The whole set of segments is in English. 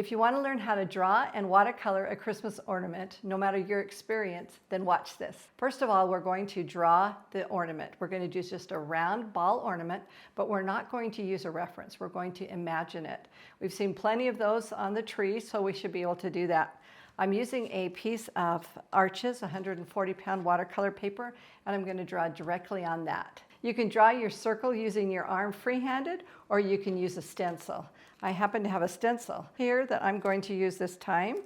If you want to learn how to draw and watercolor a Christmas ornament, no matter your experience, then watch this. First of all, we're going to draw the ornament. We're going to do just a round ball ornament, but we're not going to use a reference. We're going to imagine it. We've seen plenty of those on the tree, so we should be able to do that. I'm using a piece of Arches, 140-pound watercolor paper, and I'm going to draw directly on that. You can draw your circle using your arm freehanded, or you can use a stencil. I happen to have a stencil here that I'm going to use this time,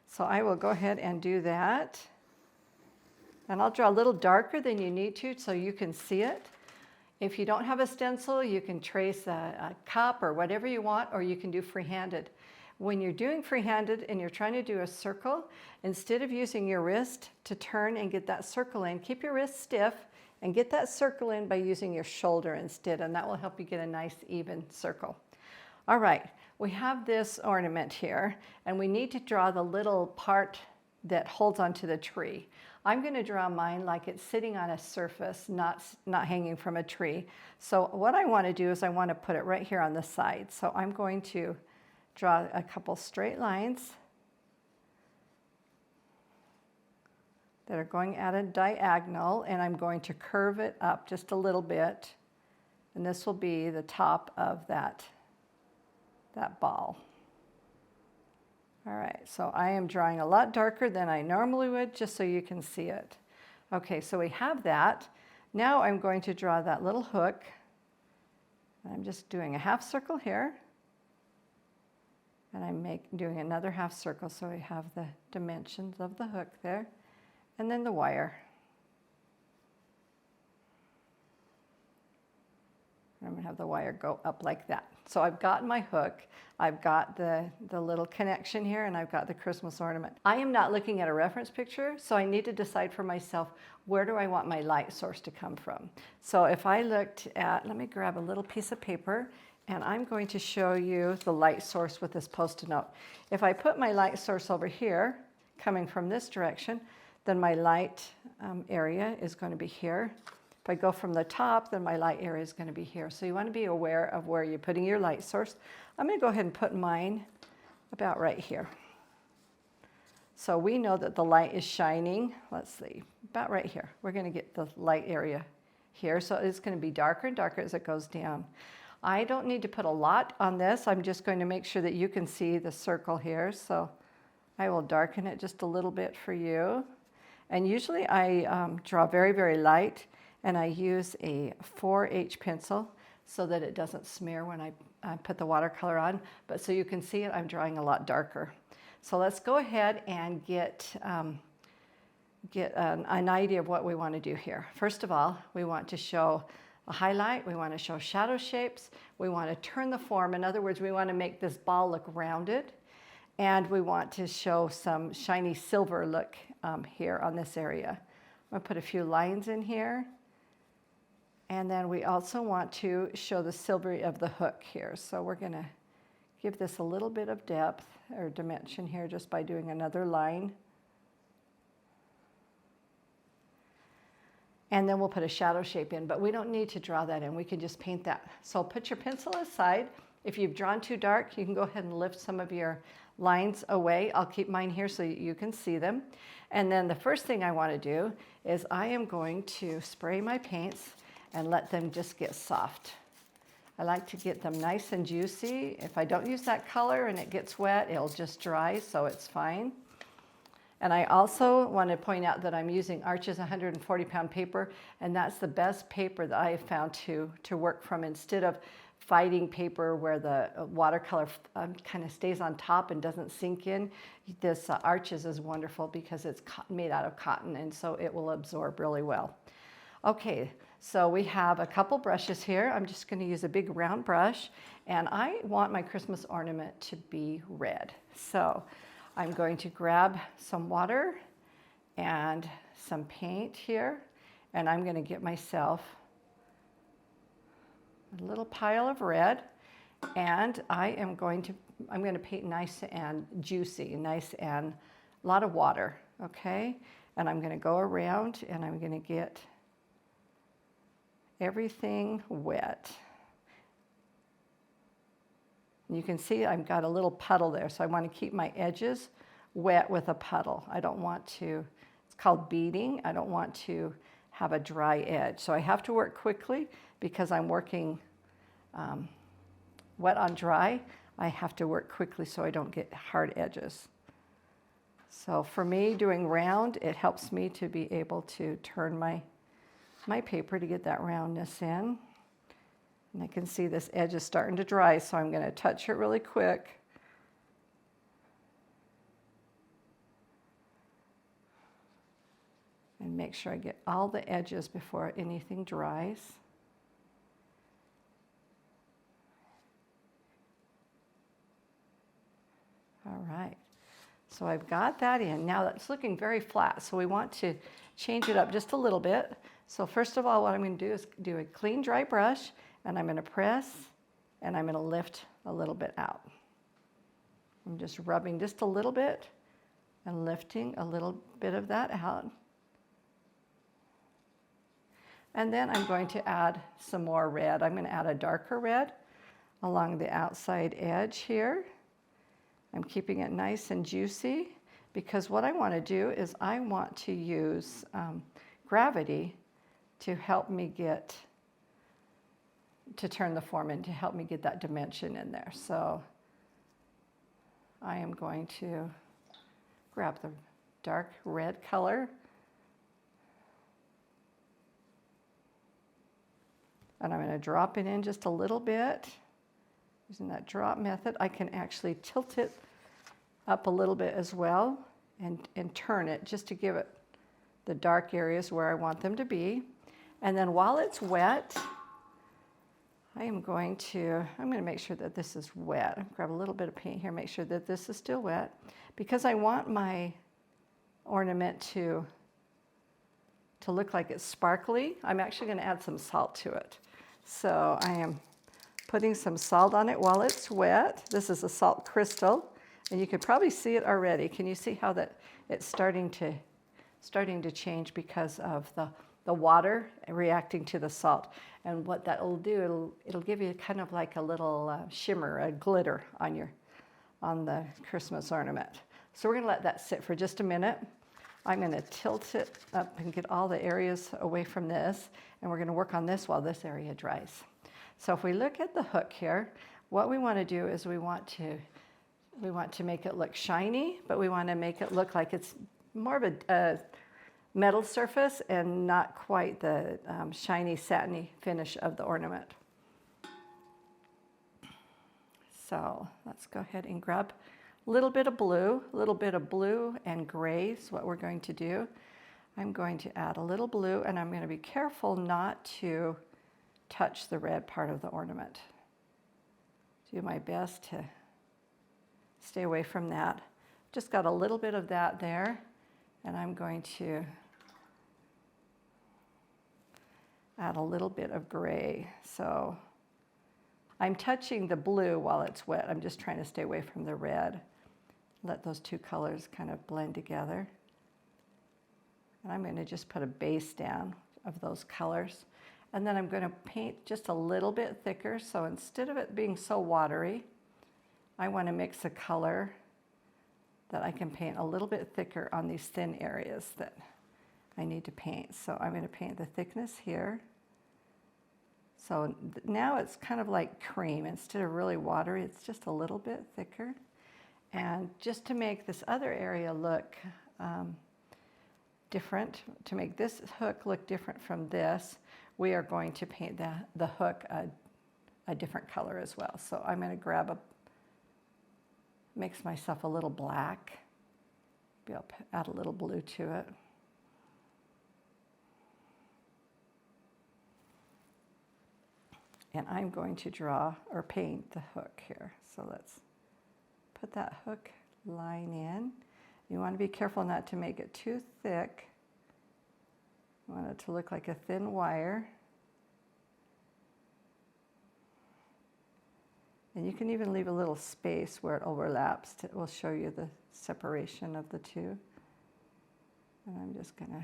so I will go ahead and do that. And I'll draw a little darker than you need to so you can see it. If you don't have a stencil, you can trace a cup or whatever you want, or you can do freehanded. When you're doing freehanded and you're trying to do a circle, instead of using your wrist to turn and get that circle in, keep your wrist stiff and get that circle in by using your shoulder instead, and that will help you get a nice even circle. All right, we have this ornament here, and we need to draw the little part that holds onto the tree. I'm going to draw mine like it's sitting on a surface, not hanging from a tree. So what I want to do is I want to put it right here on the side. So I'm going to draw a couple straight lines that are going at a diagonal, and I'm going to curve it up just a little bit, and this will be the top of that ball. All right, so I am drawing a lot darker than I normally would, just so you can see it. Okay, so we have that. Now I'm going to draw that little hook. I'm just doing a half circle here, and I'm doing another half circle so we have the dimensions of the hook there. And then the wire. I'm going to have the wire go up like that. So I've got my hook, I've got the little connection here, and I've got the Christmas ornament. I am not looking at a reference picture, so I need to decide for myself, where do I want my light source to come from? So if I looked at, let me grab a little piece of paper, and I'm going to show you the light source with this Post-it note. If I put my light source over here, coming from this direction, then my light area is going to be here. If I go from the top, then my light area is going to be here. So you want to be aware of where you're putting your light source. I'm going to go ahead and put mine about right here. So we know that the light is shining, let's see, about right here. We're going to get the light area here. So it's going to be darker and darker as it goes down. I don't need to put a lot on this. I'm just going to make sure that you can see the circle here. So I will darken it just a little bit for you. And usually I draw very, very light, and I use a 4H pencil so that it doesn't smear when I put the watercolor on. But so you can see it, I'm drawing a lot darker. So let's go ahead and get an idea of what we want to do here. First of all, we want to show a highlight, we want to show shadow shapes, we want to turn the form. In other words, we want to make this ball look rounded. And we want to show some shiny silver look here on this area. I'm going to put a few lines in here. And then we also want to show the silvery of the hook here. So we're going to give this a little bit of depth or dimension here just by doing another line. And then we'll put a shadow shape in, but we don't need to draw that in. We can just paint that. So put your pencil aside. If you've drawn too dark, you can go ahead and lift some of your lines away. I'll keep mine here so you can see them. And then the first thing I want to do is I am going to spray my paints and let them just get soft. I like to get them nice and juicy. If I don't use that color and it gets wet, it'll just dry, so it's fine. And I also want to point out that I'm using Arches 140-pound paper, and that's the best paper that I have found to work from, instead of fighting paper where the watercolor kind of stays on top and doesn't sink in. This Arches is wonderful because it's made out of cotton, and so it will absorb really well. Okay, so we have a couple brushes here. I'm just going to use a big round brush, and I want my Christmas ornament to be red. So I'm going to grab some water and some paint here, and I'm going to get myself a little pile of red, and I'm going to paint nice and juicy, nice and a lot of water, okay? And I'm going to go around and I'm going to get everything wet. And you can see I've got a little puddle there, so I want to keep my edges wet with a puddle. I don't want to, it's called beading, I don't want to have a dry edge. So I have to work quickly because I'm working wet on dry. I have to work quickly so I don't get hard edges. So for me, doing round, it helps me to be able to turn my paper to get that roundness in. And I can see this edge is starting to dry, so I'm going to touch it really quick. And make sure I get all the edges before anything dries. All right, so I've got that in. Now that's looking very flat, so we want to change it up just a little bit. So first of all, what I'm going to do is do a clean, dry brush, and I'm going to press, and I'm going to lift a little bit out. I'm just rubbing just a little bit and lifting a little bit of that out. And then I'm going to add some more red. I'm going to add a darker red along the outside edge here. I'm keeping it nice and juicy because what I want to do is I want to use gravity to help me turn the form in, to help me get that dimension in there. So I am going to grab the dark red color and I'm going to drop it in just a little bit. Using that drop method, I can actually tilt it up a little bit as well and turn it just to give it the dark areas where I want them to be. And then while it's wet, I'm going to make sure that this is wet. Grab a little bit of paint here, make sure that this is still wet, because I want my ornament to look like it's sparkly. I'm actually going to add some salt to it. So I am putting some salt on it while it's wet. This is a salt crystal, and you can probably see it already. Can you see how that it's starting to change because of the water reacting to the salt? And what that will do, it'll give you kind of like a little shimmer, a glitter on the Christmas ornament. So we're going to let that sit for just a minute. I'm going to tilt it up and get all the areas away from this, and we're going to work on this while this area dries. So if we look at the hook here, what we want to do is we want to make it look shiny, but we want to make it look like it's more of a metal surface and not quite the shiny, satiny finish of the ornament. So let's go ahead and grab a little bit of blue and gray is what we're going to do. I'm going to add a little blue, and I'm going to be careful not to touch the red part of the ornament. Do my best to stay away from that. Just got a little bit of that there, and I'm going to add a little bit of gray. So I'm touching the blue while it's wet. I'm just trying to stay away from the red. Let those two colors kind of blend together. And I'm going to just put a base down of those colors. And then I'm going to paint just a little bit thicker. So instead of it being so watery, I want to mix a color that I can paint a little bit thicker on these thin areas that I need to paint. So I'm going to paint the thickness here. So now it's kind of like cream. Instead of really watery, it's just a little bit thicker. And just to make this other area look different, to make this hook look different from this, we are going to paint the hook a different color as well. So I'm going to mix myself a little black. Maybe I'll add a little blue to it. And I'm going to draw or paint the hook here. So let's put that hook line in. You want to be careful not to make it too thick. You want it to look like a thin wire. And you can even leave a little space where it overlaps. It will show you the separation of the two. And I'm just going to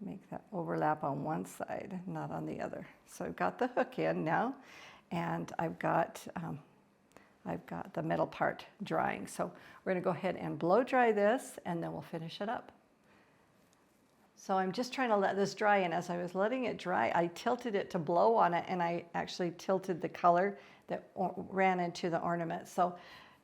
make that overlap on one side, not on the other. So I've got the hook in now. and I've got the middle part drying. So we're going to go ahead and blow dry this, and then we'll finish it up. So I'm just trying to let this dry, and as I was letting it dry, I tilted it to blow on it, and I actually tilted the color that ran into the ornament. So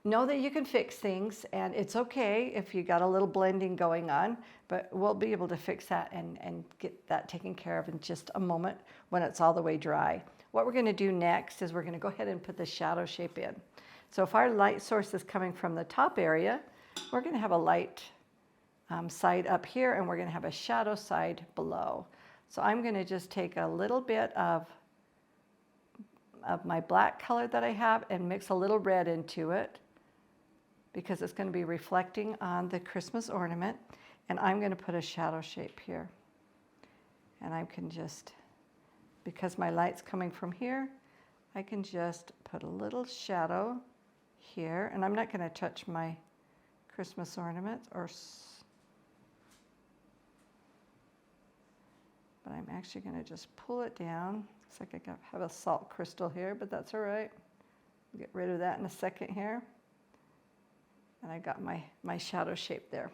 know that you can fix things, and it's okay if you got a little blending going on, but we'll be able to fix that and get that taken care of in just a moment when it's all the way dry. What we're going to do next is we're going to go ahead and put the shadow shape in. So if our light source is coming from the top area, we're going to have a light side up here, and we're going to have a shadow side below. So I'm going to just take a little bit of my black color that I have and mix a little red into it, because it's going to be reflecting on the Christmas ornament. And I'm going to put a shadow shape here. And I can just, because my light's coming from here, I can just put a little shadow here. And I'm not going to touch my Christmas ornaments, but I'm actually going to just pull it down. Looks like I have a salt crystal here, but that's all right. I'll get rid of that in a second here. And I got my shadow shape there.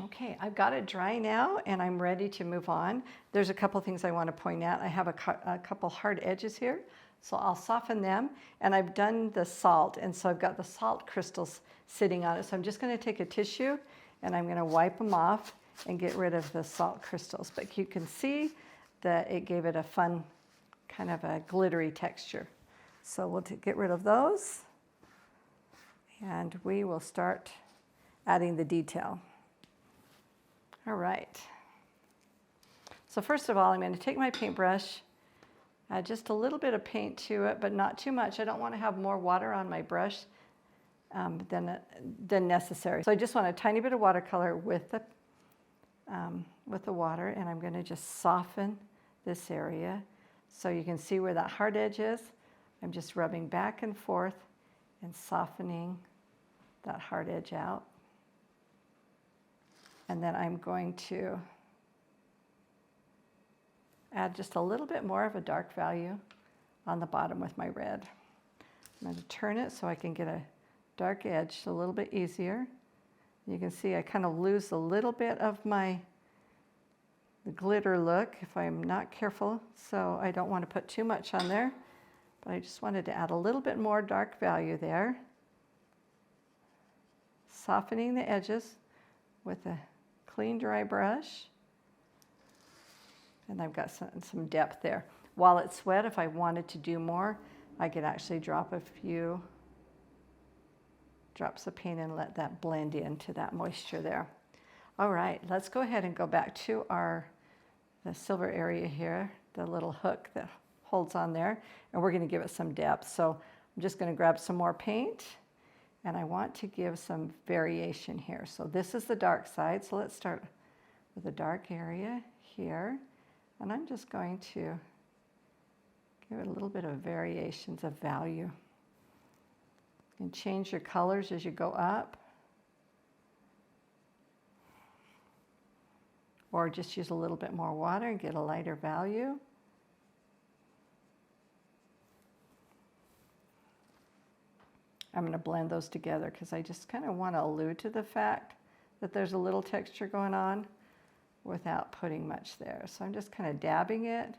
Okay, I've got it dry now, and I'm ready to move on. There's a couple things I want to point out. I have a couple hard edges here, so I'll soften them. And I've done the salt, and so I've got the salt crystals sitting on it. So I'm just going to take a tissue, and I'm going to wipe them off and get rid of the salt crystals. But you can see that it gave it a fun, kind of a glittery texture. So we'll get rid of those, and we will start adding the detail. All right. So first of all, I'm going to take my paintbrush, add just a little bit of paint to it, but not too much. I don't want to have more water on my brush than necessary. So I just want a tiny bit of watercolor with the water, and I'm going to just soften this area. So you can see where that hard edge is. I'm just rubbing back and forth and softening that hard edge out. And then I'm going to add just a little bit more of a dark value on the bottom with my red. I'm going to turn it so I can get a dark edge a little bit easier. You can see I kind of lose a little bit of the glitter look if I'm not careful, so I don't want to put too much on there, but I just wanted to add a little bit more dark value there. Softening the edges with a clean, dry brush. And I've got some depth there. While it's wet, if I wanted to do more, I could actually drop a few drops of paint and let that blend into that moisture there. All right, let's go ahead and go back to the silver area here, the little hook that holds on there, and we're going to give it some depth. So I'm just going to grab some more paint, and I want to give some variation here. So this is the dark side, so let's start with the dark area here, and I'm just going to give it a little bit of variations of value. You can change your colors as you go up, or just use a little bit more water and get a lighter value. I'm going to blend those together because I just kind of want to allude to the fact that there's a little texture going on without putting much there. So I'm just kind of dabbing it.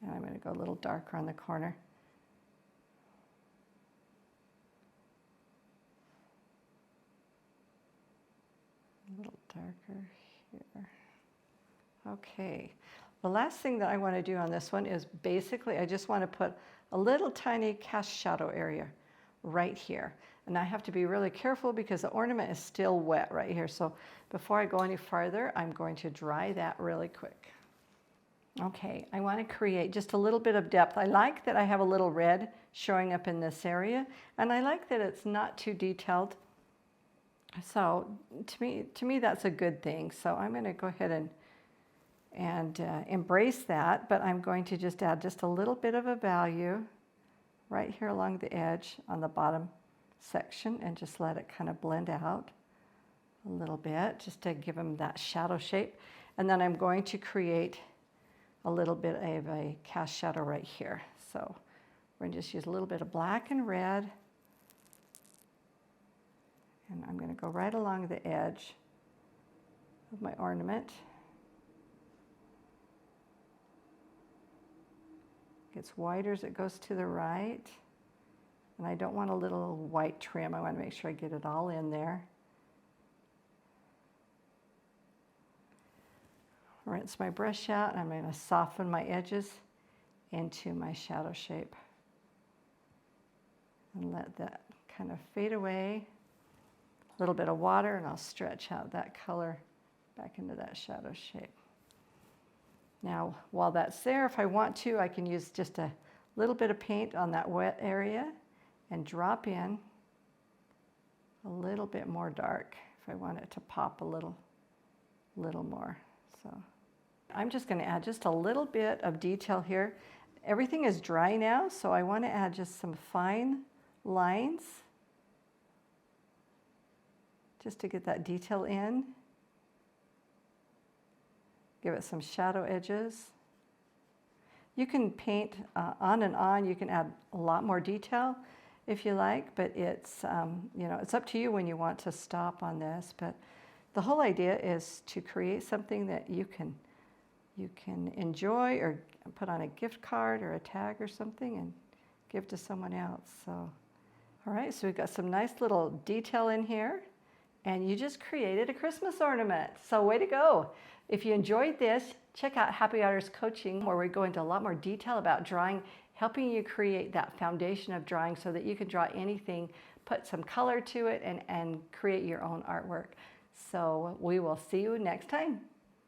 And I'm going to go a little darker on the corner. A little darker here. Okay, the last thing that I want to do on this one is basically I just want to put a little tiny cast shadow area right here. And I have to be really careful because the ornament is still wet right here. So before I go any farther, I'm going to dry that really quick. Okay, I want to create just a little bit of depth. I like that I have a little red showing up in this area, and I like that it's not too detailed. So to me that's a good thing. So I'm going to go ahead and embrace that, but I'm going to just add just a little bit of a value right here along the edge on the bottom section and just let it kind of blend out a little bit just to give them that shadow shape. And then I'm going to create a little bit of a cast shadow right here. So we're going to just use a little bit of black and red. And I'm going to go right along the edge of my ornament. It gets wider as it goes to the right. And I don't want a little white trim. I want to make sure I get it all in there. Rinse my brush out, and I'm going to soften my edges into my shadow shape. And let that kind of fade away. A little bit of water, and I'll stretch out that color back into that shadow shape. Now, while that's there, if I want to, I can use just a little bit of paint on that wet area and drop in a little bit more dark if I want it to pop a little more. So I'm just going to add just a little bit of detail here. Everything is dry now, so I want to add just some fine lines just to get that detail in. Give it some shadow edges. You can paint on and on. You can add a lot more detail if you like, but it's it's up to you when you want to stop on this. But the whole idea is to create something that you can enjoy or put on a gift card or a tag or something and give to someone else. So, all right, so we've got some nice little detail in here, and you just created a Christmas ornament. So way to go. If you enjoyed this, check out Happy Hours Coaching, where we go into a lot more detail about drawing, helping you create that foundation of drawing so that you can draw anything, put some color to it, and create your own artwork. So we will see you next time.